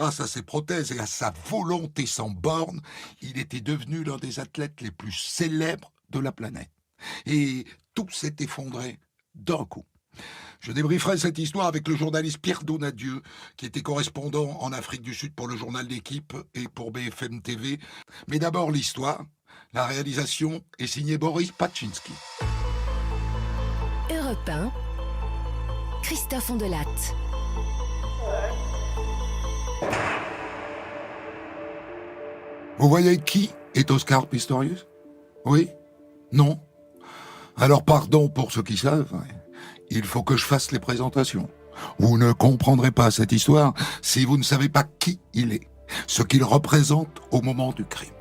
Grâce à ses prothèses et à sa volonté sans borne, il était devenu l'un des athlètes les plus célèbres de la planète. Et tout s'est effondré d'un coup. Je débrieferai cette histoire avec le journaliste Pierre Donadieu, qui était correspondant en Afrique du Sud pour le journal L'Équipe et pour BFM TV. Mais d'abord l'histoire. La réalisation est signée Boris Pachynski. Europe 1, Christophe Ondelatte. Vous voyez qui est Oscar Pistorius? Oui? Non? Alors pardon pour ceux qui savent, il faut que je fasse les présentations. Vous ne comprendrez pas cette histoire si vous ne savez pas qui il est, ce qu'il représente au moment du crime.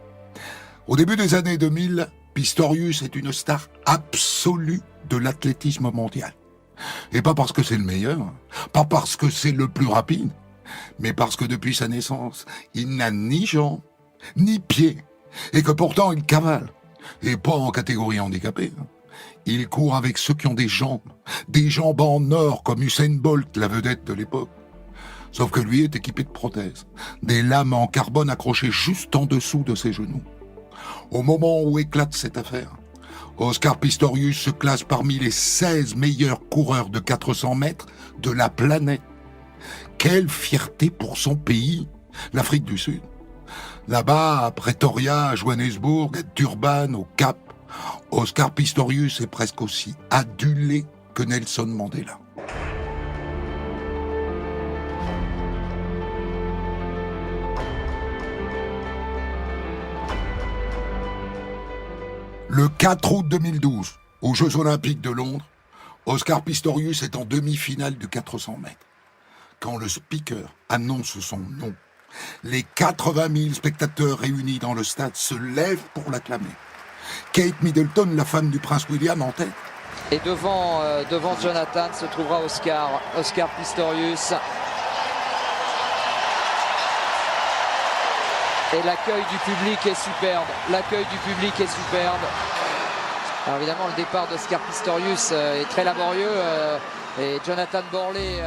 Au début des années 2000, Pistorius est une star absolue de l'athlétisme mondial. Et pas parce que c'est le meilleur, pas parce que c'est le plus rapide, mais parce que depuis sa naissance, il n'a ni jambes, ni pieds, et que pourtant il cavale, et pas en catégorie handicapée. Il court avec ceux qui ont des jambes en or comme Usain Bolt, la vedette de l'époque. Sauf que lui est équipé de prothèses, des lames en carbone accrochées juste en dessous de ses genoux. Au moment où éclate cette affaire, Oscar Pistorius se classe parmi les 16 meilleurs coureurs de 400 mètres de la planète. Quelle fierté pour son pays, l'Afrique du Sud. Là-bas, à Pretoria, à Johannesburg, à Durban, au Cap, Oscar Pistorius est presque aussi adulé que Nelson Mandela. Le 4 août 2012, aux Jeux Olympiques de Londres, Oscar Pistorius est en demi-finale de 400 mètres. Quand le speaker annonce son nom, les 80 000 spectateurs réunis dans le stade se lèvent pour l'acclamer. Kate Middleton, la femme du prince William, en tête. Et devant Jonathan se trouvera Oscar Pistorius. Et l'accueil du public est superbe. Alors évidemment, le départ d'Oscar Pistorius est très laborieux. Et Jonathan Borlée...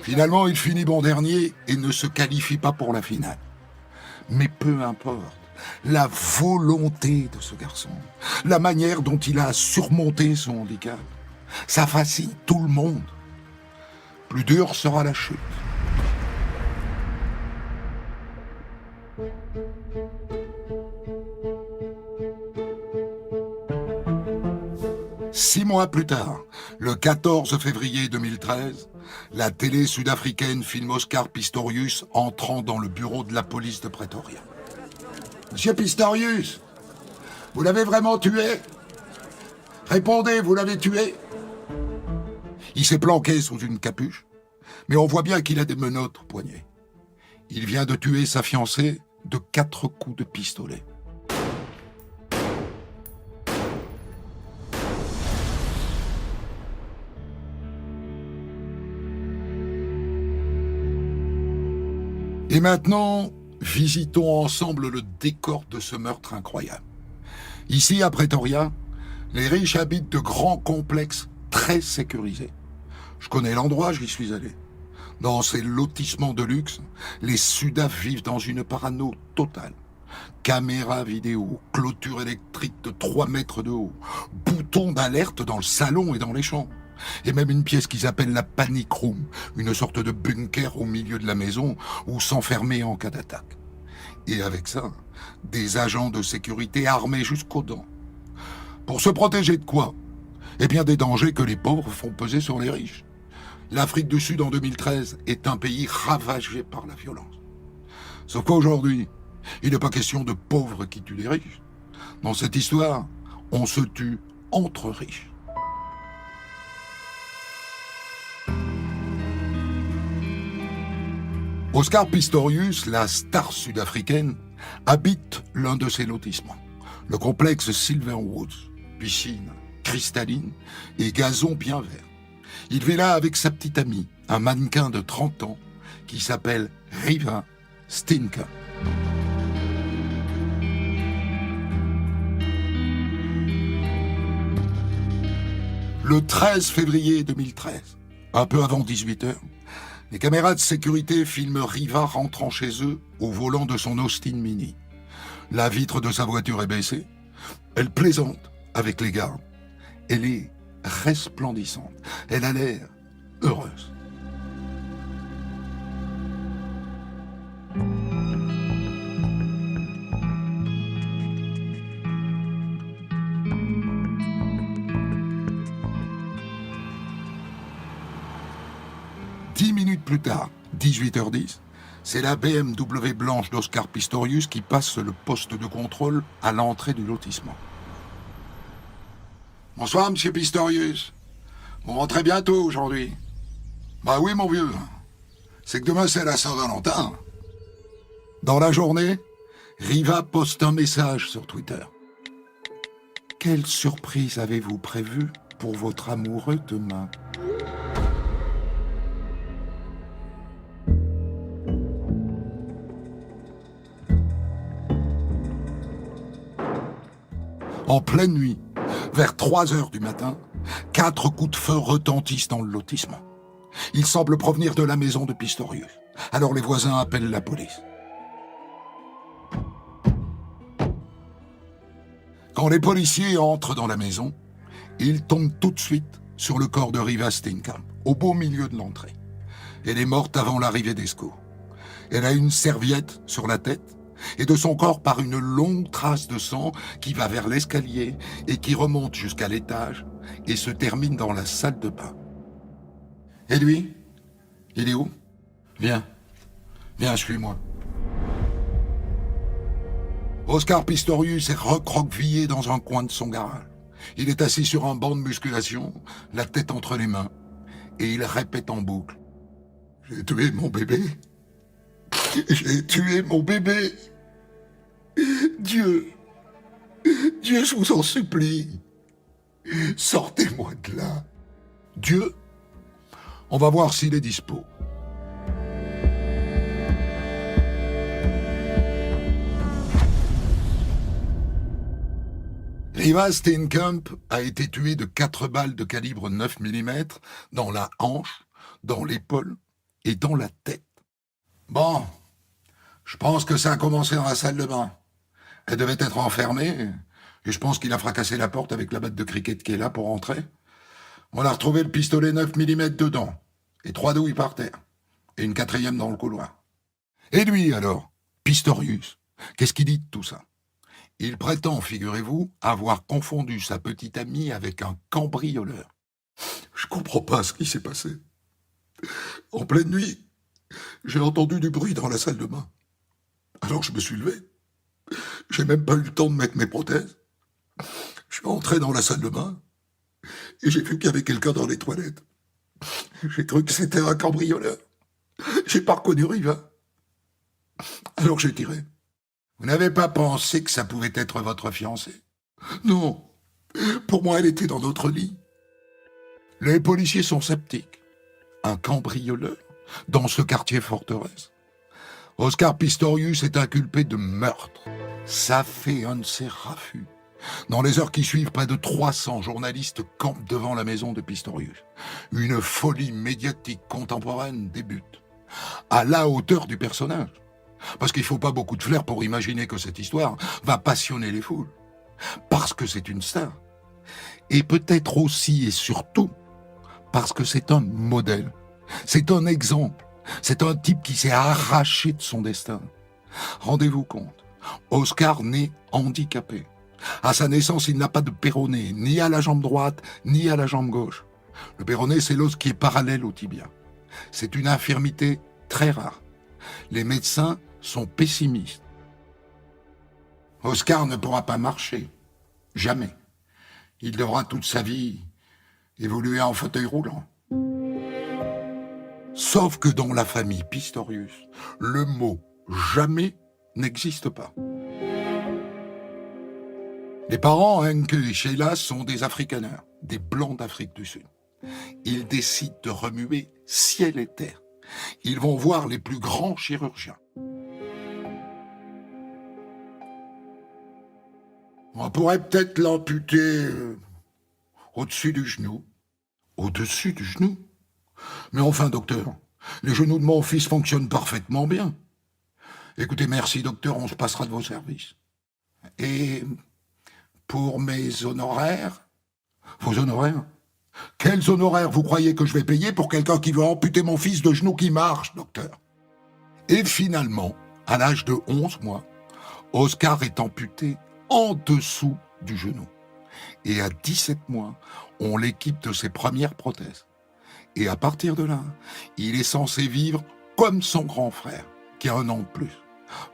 Finalement, il finit bon dernier et ne se qualifie pas pour la finale. Mais peu importe. La volonté de ce garçon, la manière dont il a surmonté son handicap, ça fascine tout le monde. Plus dure sera la chute. Six mois plus tard, le 14 février 2013, la télé sud-africaine filme Oscar Pistorius entrant dans le bureau de la police de Pretoria. Monsieur Pistorius, vous l'avez vraiment tué? Répondez, vous l'avez tué? Il s'est planqué sous une capuche, mais on voit bien qu'il a des menottes au poignet. Il vient de tuer sa fiancée de 4 coups de pistolet. Et maintenant, visitons ensemble le décor de ce meurtre incroyable. Ici, à Pretoria, les riches habitent de grands complexes très sécurisés. Je connais l'endroit, j'y suis allé. Dans ces lotissements de luxe, les Sudaf vivent dans une parano totale. Caméras vidéo, clôture électrique de 3 mètres de haut, boutons d'alerte dans le salon et dans les chambres. Et même une pièce qu'ils appellent la panic room, une sorte de bunker au milieu de la maison où s'enfermer en cas d'attaque. Et avec ça, des agents de sécurité armés jusqu'aux dents. Pour se protéger de quoi? Eh bien des dangers que les pauvres font peser sur les riches. L'Afrique du Sud en 2013 est un pays ravagé par la violence. Sauf qu'aujourd'hui, il n'est pas question de pauvres qui tuent les riches. Dans cette histoire, on se tue entre riches. Oscar Pistorius, la star sud-africaine, habite l'un de ces lotissements, le complexe Silverwoods, piscine cristalline et gazon bien vert. Il vit là avec sa petite amie, un mannequin de 30 ans qui s'appelle Riva Stinka. Le 13 février 2013, un peu avant 18h, Les caméras de sécurité filment Riva rentrant chez eux au volant de son Austin Mini. La vitre de sa voiture est baissée. Elle plaisante avec les gardes. Elle est resplendissante. Elle a l'air heureuse. Dix minutes plus tard, 18h10, c'est la BMW blanche d'Oscar Pistorius qui passe le poste de contrôle à l'entrée du lotissement. Bonsoir, monsieur Pistorius. Vous rentrez bientôt aujourd'hui. Bah oui, mon vieux. C'est que demain, c'est la Saint-Valentin. Dans la journée, Riva poste un message sur Twitter. Quelle surprise avez-vous prévue pour votre amoureux demain ? En pleine nuit, vers 3 heures du matin, 4 coups de feu retentissent dans le lotissement. Ils semblent provenir de la maison de Pistorius. Alors les voisins appellent la police. Quand les policiers entrent dans la maison, ils tombent tout de suite sur le corps de Riva Steenkamp, au beau milieu de l'entrée. Elle est morte avant l'arrivée des secours. Elle a une serviette sur la tête, et de son corps part une longue trace de sang qui va vers l'escalier et qui remonte jusqu'à l'étage et se termine dans la salle de bain. Et lui, il est où ? Viens, suis-moi. Oscar Pistorius est recroquevillé dans un coin de son garage. Il est assis sur un banc de musculation, la tête entre les mains, et il répète en boucle. « J'ai tué mon bébé. J'ai tué mon bébé. Dieu, je vous en supplie, sortez-moi de là. » Dieu, on va voir s'il est dispo. Riva Steenkamp a été tué de 4 balles de calibre 9 mm dans la hanche, dans l'épaule et dans la tête. Bon, je pense que ça a commencé dans la salle de bain. Elle devait être enfermée, et je pense qu'il a fracassé la porte avec la batte de cricket qui est là pour entrer. On a retrouvé le pistolet 9 mm dedans, et 3 douilles par terre, et une 4e dans le couloir. Et lui alors, Pistorius, qu'est-ce qu'il dit de tout ça ? Il prétend, figurez-vous, avoir confondu sa petite amie avec un cambrioleur. Je comprends pas ce qui s'est passé. En pleine nuit, j'ai entendu du bruit dans la salle de bain. Alors je me suis levé. J'ai même pas eu le temps de mettre mes prothèses. Je suis entré dans la salle de bain et j'ai vu qu'il y avait quelqu'un dans les toilettes. J'ai cru que c'était un cambrioleur. J'ai pas reconnu Riva. Alors j'ai tiré. Vous n'avez pas pensé que ça pouvait être votre fiancée ? Non. Pour moi, elle était dans notre lit. Les policiers sont sceptiques. Un cambrioleur dans ce quartier forteresse. Oscar Pistorius est inculpé de meurtre. Ça fait un de ces raffus. Dans les heures qui suivent, près de 300 journalistes campent devant la maison de Pistorius. Une folie médiatique contemporaine débute, à la hauteur du personnage. Parce qu'il ne faut pas beaucoup de flair pour imaginer que cette histoire va passionner les foules. Parce que c'est une star. Et peut-être aussi et surtout parce que c'est un modèle. C'est un exemple. C'est un type qui s'est arraché de son destin. Rendez-vous compte, Oscar naît handicapé. À sa naissance, il n'a pas de péroné, ni à la jambe droite, ni à la jambe gauche. Le péroné, c'est l'os qui est parallèle au tibia. C'est une infirmité très rare. Les médecins sont pessimistes. Oscar ne pourra pas marcher. Jamais. Il devra toute sa vie évoluer en fauteuil roulant. Sauf que dans la famille Pistorius, le mot « jamais » n'existe pas. Les parents, Henke et Sheila, sont des Afrikaners, des Blancs d'Afrique du Sud. Ils décident de remuer ciel et terre. Ils vont voir les plus grands chirurgiens. On pourrait peut-être l'amputer au-dessus du genou. Au-dessus du genou ? Mais enfin, docteur, Les genoux de mon fils fonctionnent parfaitement bien. Écoutez, merci docteur, on se passera de vos services. Et pour mes honoraires? Vos honoraires? Quels honoraires vous croyez que je vais payer pour quelqu'un qui veut amputer mon fils de genoux qui marche, docteur? Et finalement, à l'âge de 11 mois, Oscar est amputé en dessous du genou. Et à 17 mois, on l'équipe de ses premières prothèses. Et à partir de là, il est censé vivre comme son grand frère, qui a 1 an de plus.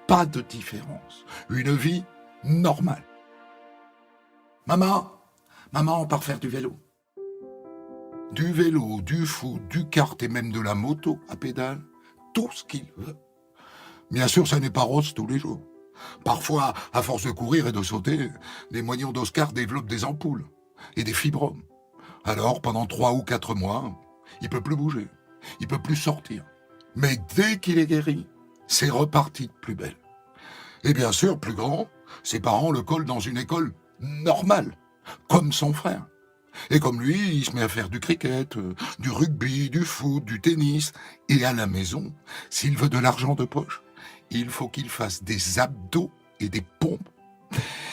Pas de différence. Une vie normale. Maman, on part faire du vélo. Du vélo, du foot, du kart et même de la moto à pédale, tout ce qu'il veut. Bien sûr, ça n'est pas rose tous les jours. Parfois, à force de courir et de sauter, les moignons d'Oscar développent des ampoules et des fibromes. Alors, pendant 3 ou 4 mois, il peut plus bouger, il peut plus sortir. Mais dès qu'il est guéri, c'est reparti de plus belle. Et bien sûr, plus grand, ses parents le collent dans une école normale, comme son frère. Et comme lui, il se met à faire du cricket, du rugby, du foot, du tennis. Et à la maison, s'il veut de l'argent de poche, il faut qu'il fasse des abdos et des pompes.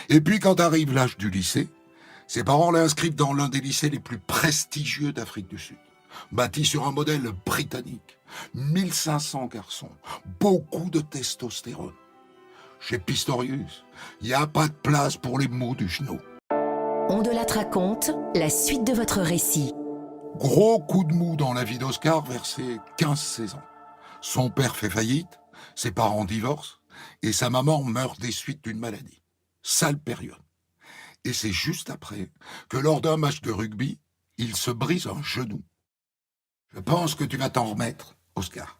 Et puis quand arrive l'âge du lycée, ses parents l'inscrivent dans l'un des lycées les plus prestigieux d'Afrique du Sud, bâti sur un modèle britannique. 1500 garçons, beaucoup de testostérone. Chez Pistorius, il n'y a pas de place pour les maux du genou. On de la raconte, la suite de votre récit. Gros coup de mou dans la vie d'Oscar vers ses 15-16 ans. Son père fait faillite, ses parents divorcent, et sa maman meurt des suites d'une maladie. Sale période. Et c'est juste après que lors d'un match de rugby, il se brise un genou. Je pense que tu vas t'en remettre, Oscar.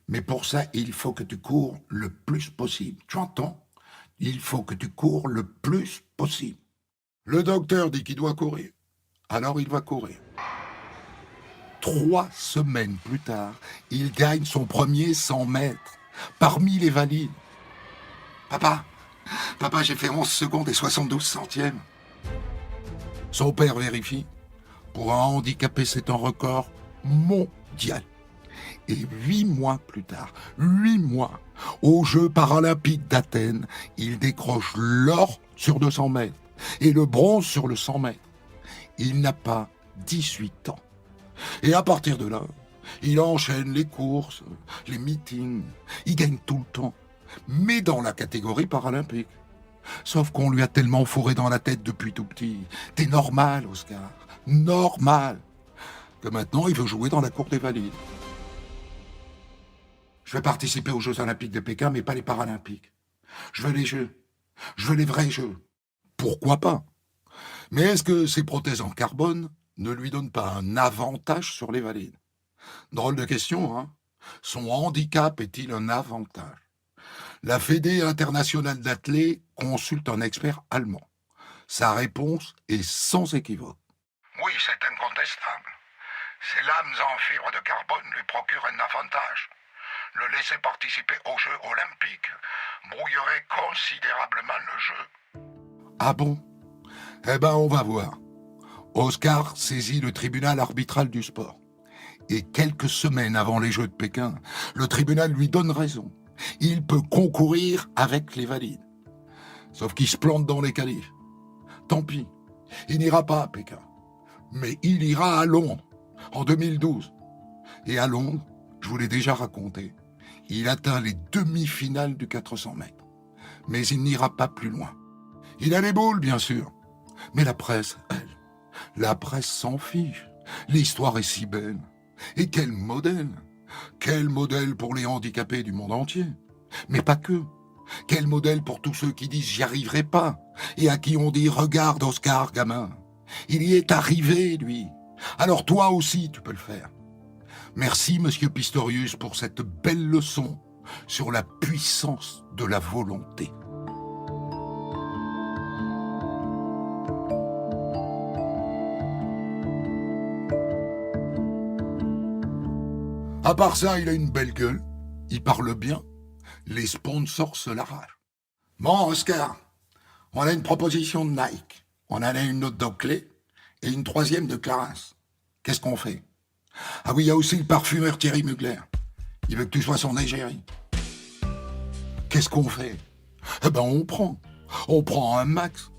Mais pour ça, il faut que tu cours le plus possible. Tu entends? Il faut que tu cours le plus possible. Le docteur dit qu'il doit courir. Alors il va courir. 3 semaines plus tard, il gagne son premier 100 mètres parmi les valides. Papa, j'ai fait 11 secondes et 72 centièmes. Son père vérifie. Pour un handicapé, c'est un record mondial. Et 8 mois plus tard, 8 mois, aux Jeux paralympiques d'Athènes, il décroche l'or sur 200 mètres et le bronze sur le 100 mètres. Il n'a pas 18 ans. Et à partir de là, il enchaîne les courses, les meetings, il gagne tout le temps, mais dans la catégorie paralympique. Sauf qu'on lui a tellement fourré dans la tête depuis tout petit. T'es normal, Oscar, normal, que maintenant il veut jouer dans la cour des valides. Je vais participer aux Jeux Olympiques de Pékin, mais pas les Paralympiques. Je veux les Jeux. Je veux les vrais Jeux. Pourquoi pas? Mais est-ce que ces prothèses en carbone ne lui donnent pas un avantage sur les valides? Drôle de question, hein? Son handicap est-il un avantage? La Fédé internationale d'athlée consulte un expert allemand. Sa réponse est sans équivoque. Oui, c'est incontestable. Ses lames en fibre de carbone lui procurent un avantage. Le laisser participer aux Jeux olympiques brouillerait considérablement le jeu. Ah bon? Eh ben, on va voir. Oscar saisit le tribunal arbitral du sport. Et quelques semaines avant les Jeux de Pékin, le tribunal lui donne raison. Il peut concourir avec les valides. Sauf qu'il se plante dans les qualifs. Tant pis, il n'ira pas à Pékin. Mais il ira à Londres, en 2012. Et à Londres, je vous l'ai déjà raconté, il atteint les demi-finales du 400 mètres. Mais il n'ira pas plus loin. Il a les boules, bien sûr. Mais la presse, elle, la presse s'en fiche. L'histoire est si belle. Et quel modèle! Quel modèle pour les handicapés du monde entier. Mais pas que. Quel modèle pour tous ceux qui disent « j'y arriverai pas » et à qui on dit « regarde Oscar, gamin, il y est arrivé, lui. Alors toi aussi, tu peux le faire. » Merci, monsieur Pistorius, pour cette belle leçon sur la puissance de la volonté. À part ça, il a une belle gueule, il parle bien, les sponsors se l'arrachent. Bon, Oscar, on a une proposition de Nike, on en a une autre d'Oakley et une troisième de Clarins. Qu'est-ce qu'on fait? Ah oui, il y a aussi le parfumeur Thierry Mugler. Il veut que tu sois son égérie. Qu'est-ce qu'on fait? Eh ben on prend. On prend un max.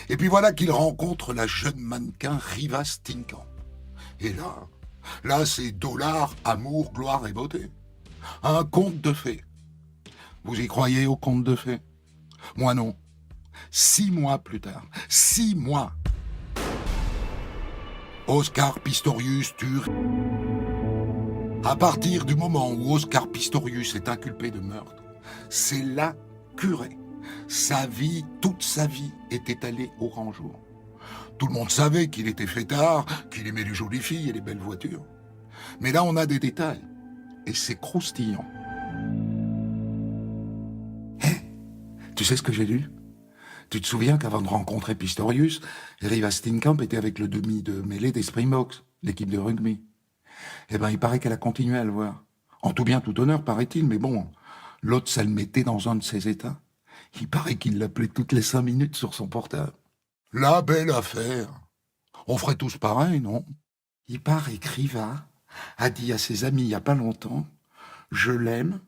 Et puis voilà qu'il rencontre la jeune mannequin Riva Stinkan. Et là c'est dollars, amour, gloire et beauté. Un conte de fées. Vous y croyez au conte de fées? Moi non. 6 mois plus tard. 6 mois. Oscar Pistorius tue. À partir du moment où Oscar Pistorius est inculpé de meurtre, c'est la curée. Sa vie, toute sa vie, était allée au grand jour. Tout le monde savait qu'il était fêtard, qu'il aimait les jolies filles et les belles voitures. Mais là, on a des détails. Et c'est croustillant. Tu sais ce que j'ai lu? Tu te souviens qu'avant de rencontrer Pistorius, Riva Steenkamp était avec le demi de mêlée des Springboks, l'équipe de rugby. Eh ben, il paraît qu'elle a continué à le voir. En tout bien, tout honneur, paraît-il, mais bon, l'autre, ça le mettait dans un de ses états. Il paraît qu'il l'appelait toutes les 5 minutes sur son portable. La belle affaire. On ferait tous pareil, non? Il paraît que Riva a dit à ses amis il y a pas longtemps, « Je l'aime,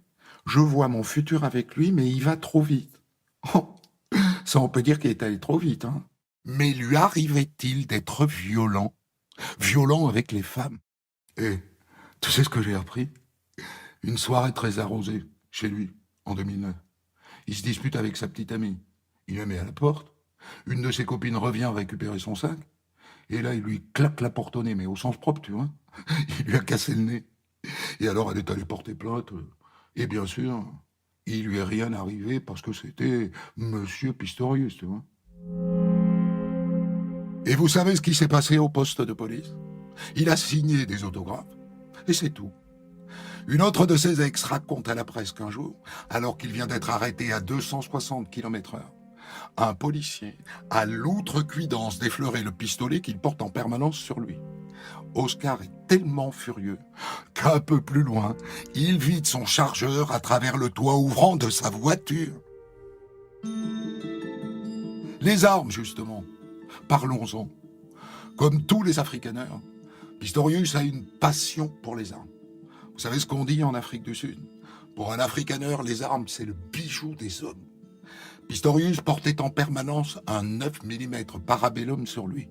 je vois mon futur avec lui, mais il va trop vite. » Oh, ça, on peut dire qu'il est allé trop vite, hein. Mais lui arrivait-il d'être violent? Violent avec les femmes? Et tu sais ce que j'ai appris? Une soirée très arrosée, chez lui, en 2009. Il se dispute avec sa petite amie. Il la met à la porte. Une de ses copines revient récupérer son sac. Et là, il lui claque la porte au nez, mais au sens propre, tu vois. Il lui a cassé le nez. Et alors, elle est allée porter plainte. Et bien sûr, il lui est rien arrivé parce que c'était Monsieur Pistorius, tu vois. Et vous savez ce qui s'est passé au poste de police? Il a signé des autographes. Et c'est tout. Une autre de ses ex raconte à la presse qu'un jour, alors qu'il vient d'être arrêté à 260 km/h, un policier a l'outrecuidance d'effleurer le pistolet qu'il porte en permanence sur lui. Oscar est tellement furieux qu'un peu plus loin, il vide son chargeur à travers le toit ouvrant de sa voiture. Les armes, justement. Parlons-en. Comme tous les africaneurs, Pistorius a une passion pour les armes. Vous savez ce qu'on dit en Afrique du Sud? Pour un africaneur, les armes, c'est le bijou des hommes. Pistorius portait en permanence un 9 mm Parabellum sur lui.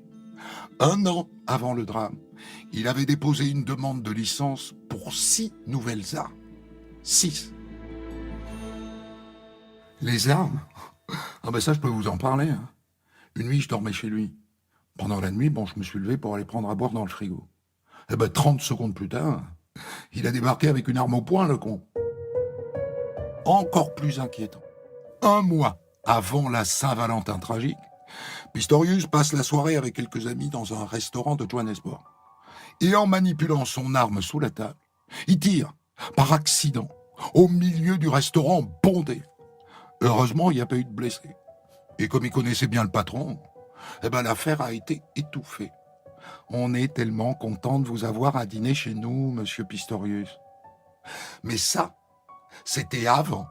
1 an avant le drame, il avait déposé une demande de licence pour 6 nouvelles armes. 6. Les armes? Ah ben ça, je peux vous en parler. Hein. Une nuit, je dormais chez lui. Pendant la nuit, je me suis levé pour aller prendre à boire dans le frigo. Eh ben, 30 secondes plus tard, il a débarqué avec une arme au poing, le con. Encore plus inquiétant. 1 mois avant la Saint-Valentin tragique, Pistorius passe la soirée avec quelques amis dans un restaurant de Johannesburg. Et en manipulant son arme sous la table, il tire, par accident, au milieu du restaurant bondé. Heureusement, il n'y a pas eu de blessés. Et comme il connaissait bien le patron, l'affaire a été étouffée. On est tellement content de vous avoir à dîner chez nous, monsieur Pistorius. Mais ça, c'était avant.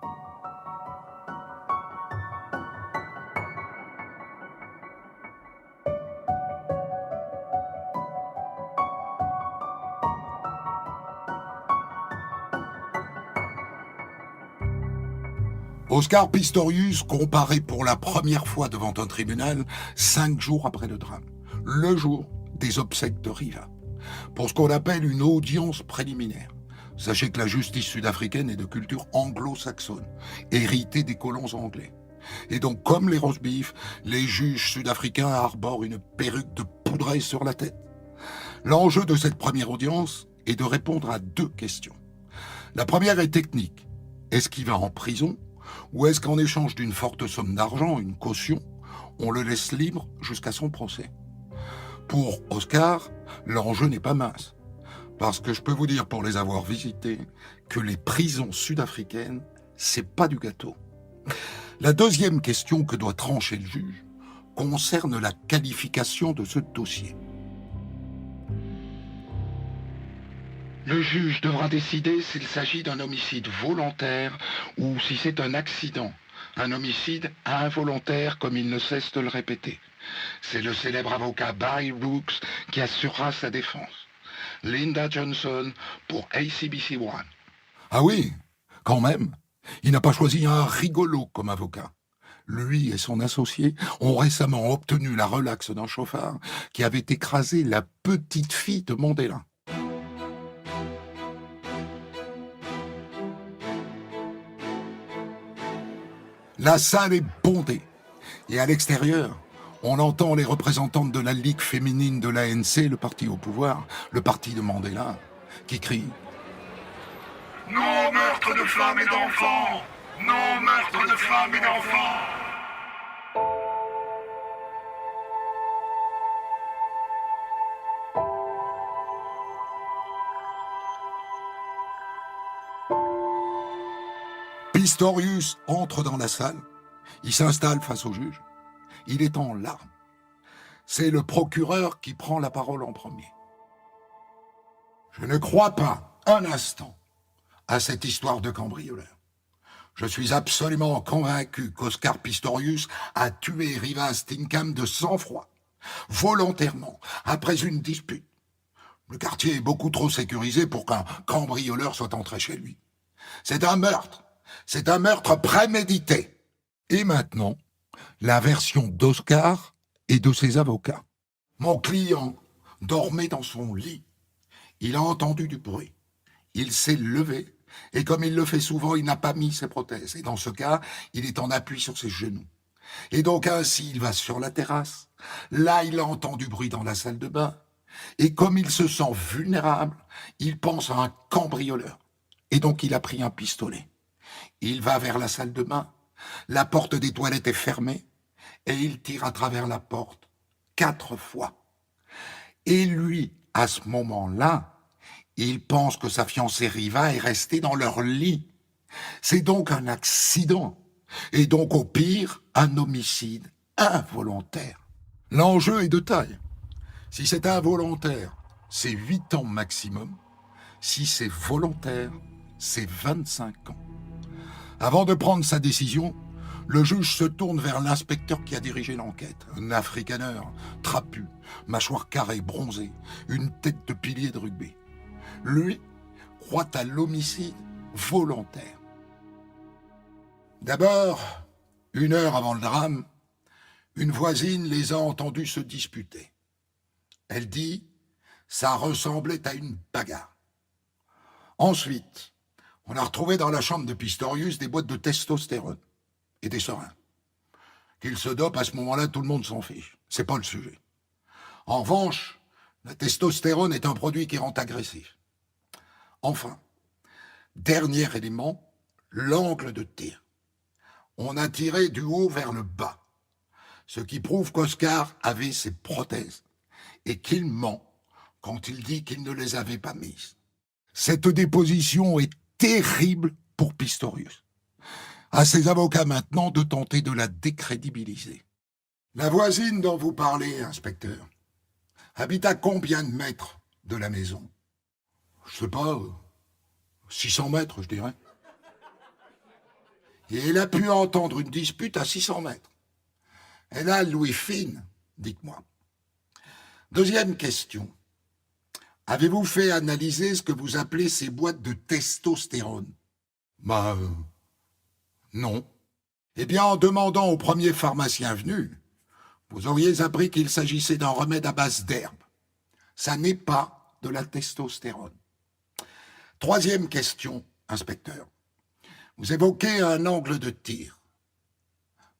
Oscar Pistorius comparé pour la première fois devant un tribunal 5 jours après le drame, le jour des obsèques de Riva, pour ce qu'on appelle une audience préliminaire. Sachez que la justice sud-africaine est de culture anglo-saxonne, héritée des colons anglais. Et donc, comme les roast beef, les juges sud-africains arborent une perruque de poudrée sur la tête. L'enjeu de cette première audience est de répondre à 2 questions. La première est technique. Est-ce qu'il va en prison? Ou est-ce qu'en échange d'une forte somme d'argent, une caution, on le laisse libre jusqu'à son procès? Pour Oscar, l'enjeu n'est pas mince. Parce que je peux vous dire, pour les avoir visités, que les prisons sud-africaines, c'est pas du gâteau. La deuxième question que doit trancher le juge concerne la qualification de ce dossier. Le juge devra décider s'il s'agit d'un homicide volontaire ou si c'est un accident, un homicide involontaire comme il ne cesse de le répéter. C'est le célèbre avocat Barry Brooks qui assurera sa défense. Linda Johnson pour ACBC1. Ah oui, quand même. Il n'a pas choisi un rigolo comme avocat. Lui et son associé ont récemment obtenu la relaxe d'un chauffard qui avait écrasé la petite fille de Mandela. La salle est bondée. Et à l'extérieur, on entend les représentantes de la Ligue féminine de l'ANC, le parti au pouvoir, le parti de Mandela, qui crient « Non meurtre de femmes et d'enfants! Non meurtre de femmes et d'enfants !» Pistorius entre dans la salle. Il s'installe face au juge. Il est en larmes. C'est le procureur qui prend la parole en premier. Je ne crois pas un instant à cette histoire de cambrioleur. Je suis absolument convaincu qu'Oscar Pistorius a tué Riva Stinkham de sang-froid, volontairement, après une dispute. Le quartier est beaucoup trop sécurisé pour qu'un cambrioleur soit entré chez lui. C'est un meurtre. C'est un meurtre prémédité. Et maintenant, la version d'Oscar et de ses avocats. Mon client dormait dans son lit. Il a entendu du bruit. Il s'est levé et comme il le fait souvent, il n'a pas mis ses prothèses. Et dans ce cas, il est en appui sur ses genoux. Et donc ainsi, il va sur la terrasse. Là, il a entendu bruit dans la salle de bain. Et comme il se sent vulnérable, il pense à un cambrioleur. Et donc il a pris un pistolet. Il va vers la salle de bain. La porte des toilettes est fermée. Et il tire à travers la porte 4 fois. Et lui, à ce moment-là, il pense que sa fiancée Riva est restée dans leur lit. C'est donc un accident. Et donc, au pire, un homicide involontaire. L'enjeu est de taille. Si c'est involontaire, c'est 8 ans maximum. Si c'est volontaire, c'est 25 ans. Avant de prendre sa décision, le juge se tourne vers l'inspecteur qui a dirigé l'enquête. Un africaneur, trapu, mâchoire carrée, bronzée, une tête de pilier de rugby. Lui croit à l'homicide volontaire. D'abord, 1 heure avant le drame, une voisine les a entendus se disputer. Elle dit « ça ressemblait à une bagarre ». Ensuite, on a retrouvé dans la chambre de Pistorius des boîtes de testostérone et des seringues. Qu'il se dope, à ce moment-là, tout le monde s'en fiche. C'est pas le sujet. En revanche, la testostérone est un produit qui rend agressif. Enfin, dernier élément, l'angle de tir. On a tiré du haut vers le bas, ce qui prouve qu'Oscar avait ses prothèses et qu'il ment quand il dit qu'il ne les avait pas mises. Cette déposition est terrible pour Pistorius. À ses avocats maintenant de tenter de la décrédibiliser. La voisine dont vous parlez, inspecteur, habite à combien de mètres de la maison? Je sais pas, 600 mètres, je dirais. Et elle a pu entendre une dispute à 600 mètres. Elle a l'ouïe fine, dites-moi. Deuxième question. Avez-vous fait analyser ce que vous appelez ces boîtes de testostérone? Non. Eh bien, en demandant au premier pharmacien venu, vous auriez appris qu'il s'agissait d'un remède à base d'herbe. Ça n'est pas de la testostérone. Troisième question, inspecteur. Vous évoquez un angle de tir.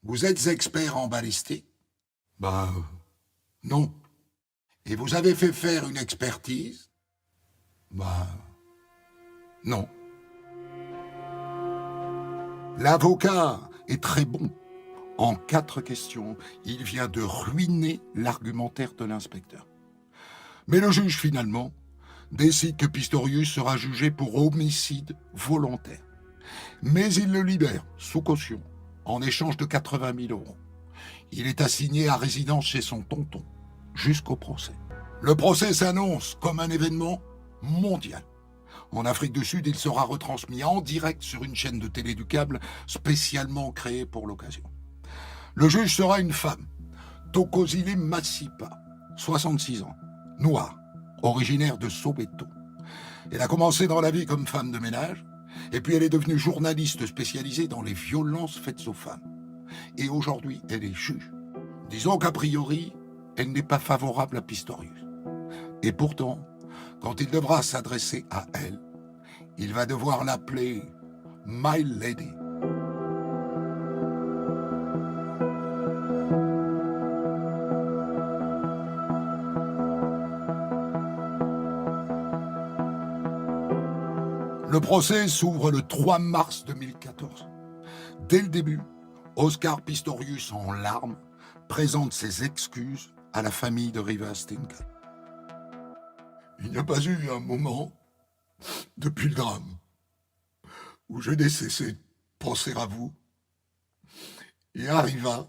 Vous êtes expert en balistique? Non. Et vous avez fait faire une expertise? Non. L'avocat est très bon. En 4 questions, il vient de ruiner l'argumentaire de l'inspecteur. Mais le juge, finalement, décide que Pistorius sera jugé pour homicide volontaire. Mais il le libère, sous caution, en échange de 80 000 €. Il est assigné à résidence chez son tonton, jusqu'au procès. Le procès s'annonce comme un événement mondial. En Afrique du Sud, il sera retransmis en direct sur une chaîne de télé du câble spécialement créée pour l'occasion. Le juge sera une femme, Thokozile Masipa, 66 ans, noire, originaire de Soweto. Elle a commencé dans la vie comme femme de ménage, et puis elle est devenue journaliste spécialisée dans les violences faites aux femmes. Et aujourd'hui, elle est juge. Disons qu'a priori, elle n'est pas favorable à Pistorius. Et pourtant, quand il devra s'adresser à elle, il va devoir l'appeler « My Lady ». Le procès s'ouvre le 3 mars 2014. Dès le début, Oscar Pistorius, en larmes, présente ses excuses à la famille de Rivas Steenkamp. Il n'y a pas eu un moment, depuis le drame, où je n'ai cessé de penser à vous et à Riva,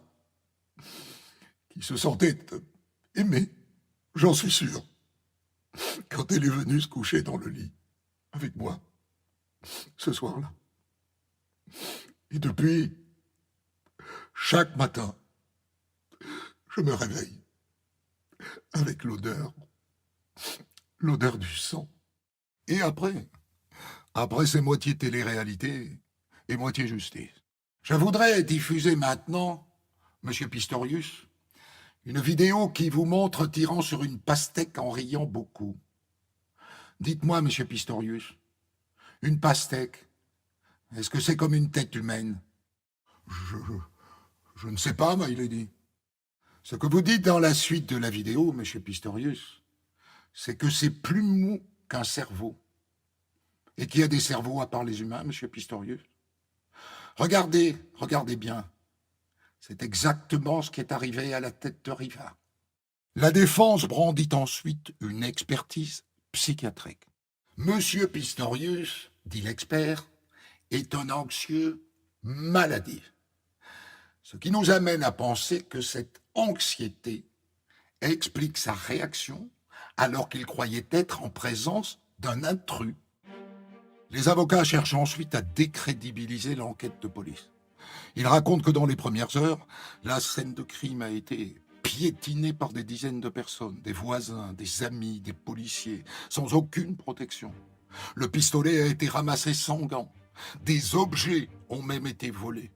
qui se sentait aimée, j'en suis sûr, quand elle est venue se coucher dans le lit avec moi, ce soir-là. Et depuis, chaque matin, je me réveille avec l'odeur du sang. Et après c'est moitié télé-réalité et moitié justice. Je voudrais diffuser maintenant, Monsieur Pistorius, une vidéo qui vous montre tirant sur une pastèque en riant beaucoup. Dites-moi, Monsieur Pistorius, une pastèque, est-ce que c'est comme une tête humaine? Je ne sais pas, my lady. Ce que vous dites dans la suite de la vidéo, Monsieur Pistorius, c'est que c'est plus mou qu'un cerveau. Et qu'il y a des cerveaux à part les humains, Monsieur Pistorius. Regardez bien. C'est exactement ce qui est arrivé à la tête de Riva. La défense brandit ensuite une expertise psychiatrique. Monsieur Pistorius, dit l'expert, est un anxieux maladif. Ce qui nous amène à penser que cette anxiété explique sa réaction alors qu'il croyait être en présence d'un intrus. Les avocats cherchent ensuite à décrédibiliser l'enquête de police. Ils racontent que dans les premières heures, la scène de crime a été piétinée par des dizaines de personnes, des voisins, des amis, des policiers, sans aucune protection. Le pistolet a été ramassé sans gants. Des objets ont même été volés.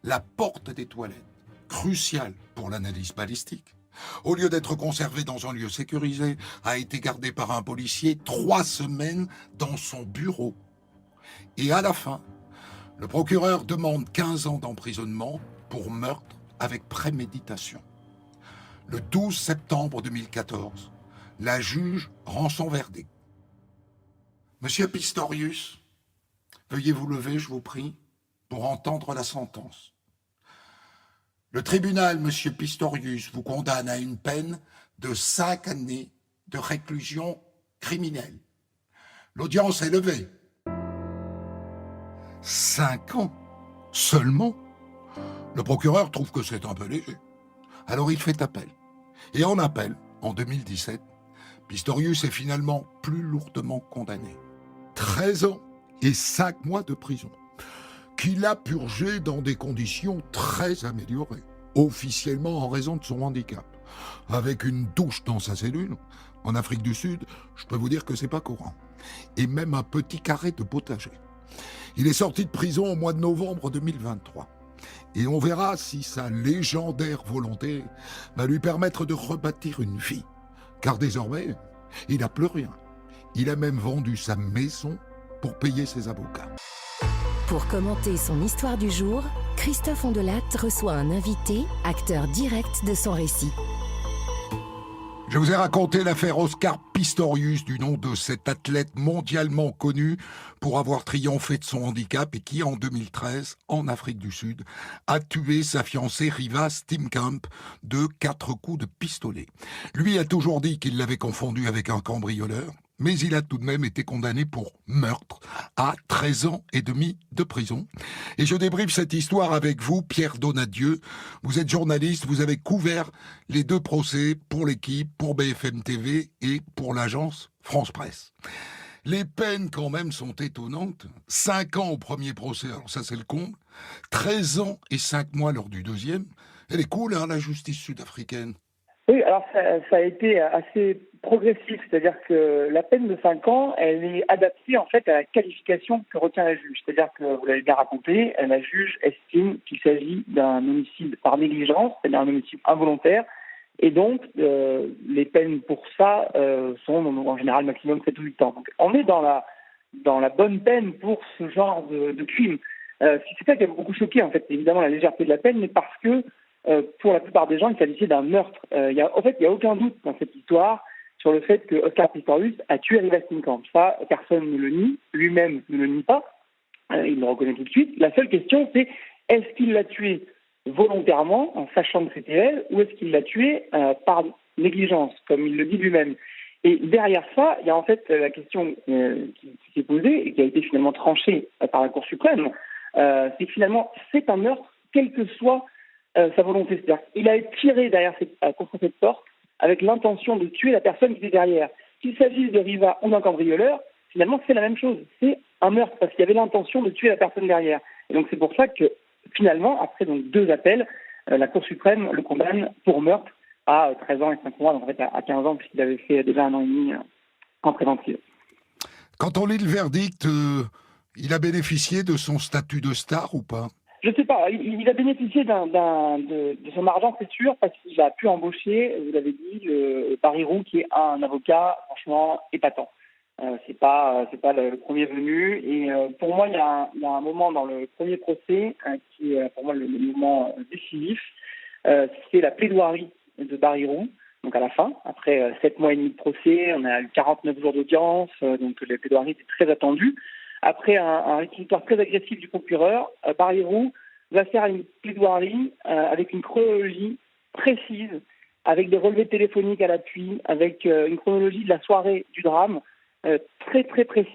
La porte des toilettes, cruciale pour l'analyse balistique, au lieu d'être conservée dans un lieu sécurisé, a été gardée par un policier 3 semaines dans son bureau. Et à la fin, le procureur demande 15 ans d'emprisonnement pour meurtre avec préméditation. Le 12 septembre 2014, la juge rend son verdict. Monsieur Pistorius, veuillez vous lever, je vous prie, pour entendre la sentence. Le tribunal, Monsieur Pistorius, vous condamne à une peine de 5 années de réclusion criminelle. L'audience est levée. 5 ans seulement? Le procureur trouve que c'est un peu léger. Alors il fait appel. Et en appel, en 2017, Pistorius est finalement plus lourdement condamné. 13 ans et 5 mois de prison, qu'il a purgé dans des conditions très améliorées, officiellement en raison de son handicap. Avec une douche dans sa cellule, en Afrique du Sud, je peux vous dire que c'est pas courant. Et même un petit carré de potager. Il est sorti de prison au mois de novembre 2023. Et on verra si sa légendaire volonté va lui permettre de rebâtir une vie. Car désormais, il n'a plus rien. Il a même vendu sa maison pour payer ses avocats. Pour commenter son histoire du jour, Christophe Ondelat reçoit un invité, acteur direct de son récit. Je vous ai raconté l'affaire Oscar Pistorius, du nom de cet athlète mondialement connu pour avoir triomphé de son handicap et qui, en 2013, en Afrique du Sud, a tué sa fiancée Riva Steenkamp de 4 coups de pistolet. Lui a toujours dit qu'il l'avait confondu avec un cambrioleur, mais il a tout de même été condamné pour meurtre à 13 ans et demi de prison. Et je débriefe cette histoire avec vous, Pierre Donadieu. Vous êtes journaliste, vous avez couvert les 2 procès pour l'équipe, pour BFM TV et pour l'agence France Presse. Les peines quand même sont étonnantes. 5 ans au premier procès, alors ça c'est le comble. 13 ans et 5 mois lors du deuxième. Elle est cool, hein, la justice sud-africaine. Oui, alors ça a été assez progressif, c'est-à-dire que la peine de 5 ans, elle est adaptée en fait à la qualification que retient la juge. C'est-à-dire que, vous l'avez bien raconté, la juge estime qu'il s'agit d'un homicide par négligence, c'est-à-dire un homicide involontaire, et donc les peines pour ça sont en général maximum 7 ou 8 ans. Donc on est dans la bonne peine pour ce genre de crime. C'est ça qui a beaucoup choqué en fait, évidemment la légèreté de la peine, mais parce que pour la plupart des gens, il s'agissait d'un meurtre. Il y a aucun doute dans cette histoire sur le fait que Oscar Pistorius a tué Reeva Steenkamp. Ça, personne ne le nie, lui-même ne le nie pas, il le reconnaît tout de suite. La seule question, c'est est-ce qu'il l'a tué volontairement, en sachant que c'était elle, ou est-ce qu'il l'a tué par négligence, comme il le dit lui-même. Et derrière ça, il y a en fait la question qui s'est posée et qui a été finalement tranchée par la Cour suprême, c'est que finalement, c'est un meurtre, quelle que soit sa volonté. C'est-à-dire qu'il a tiré contre cette porte avec l'intention de tuer la personne qui était derrière. Qu'il s'agisse de Reeva ou d'un cambrioleur, finalement, c'est la même chose. C'est un meurtre, parce qu'il y avait l'intention de tuer la personne derrière. Et donc, c'est pour ça que, finalement, après donc 2 appels, la Cour suprême le condamne pour meurtre à 13 ans et 5 mois, donc en fait à 15 ans, puisqu'il avait fait déjà 1 an et demi en préventive. Quand on lit le verdict, il a bénéficié de son statut de star ou pas? Je ne sais pas, il a bénéficié de son argent, c'est sûr, parce qu'il a pu embaucher, vous l'avez dit, le Bayrou, qui est un avocat franchement épatant. C'est pas le premier venu. Et pour moi, il y a un moment dans le premier procès qui est pour moi le moment décisif. C'est la plaidoirie de Bayrou. Donc à la fin, après 7 mois et demi de procès, on a eu 49 jours d'audience, donc les plaidoiries étaient très attendues. Après un réquisitoire très agressif du procureur, Bayrou va faire une plaidoirie avec une chronologie précise, avec des relevés téléphoniques à l'appui, avec une chronologie de la soirée du drame très très précise.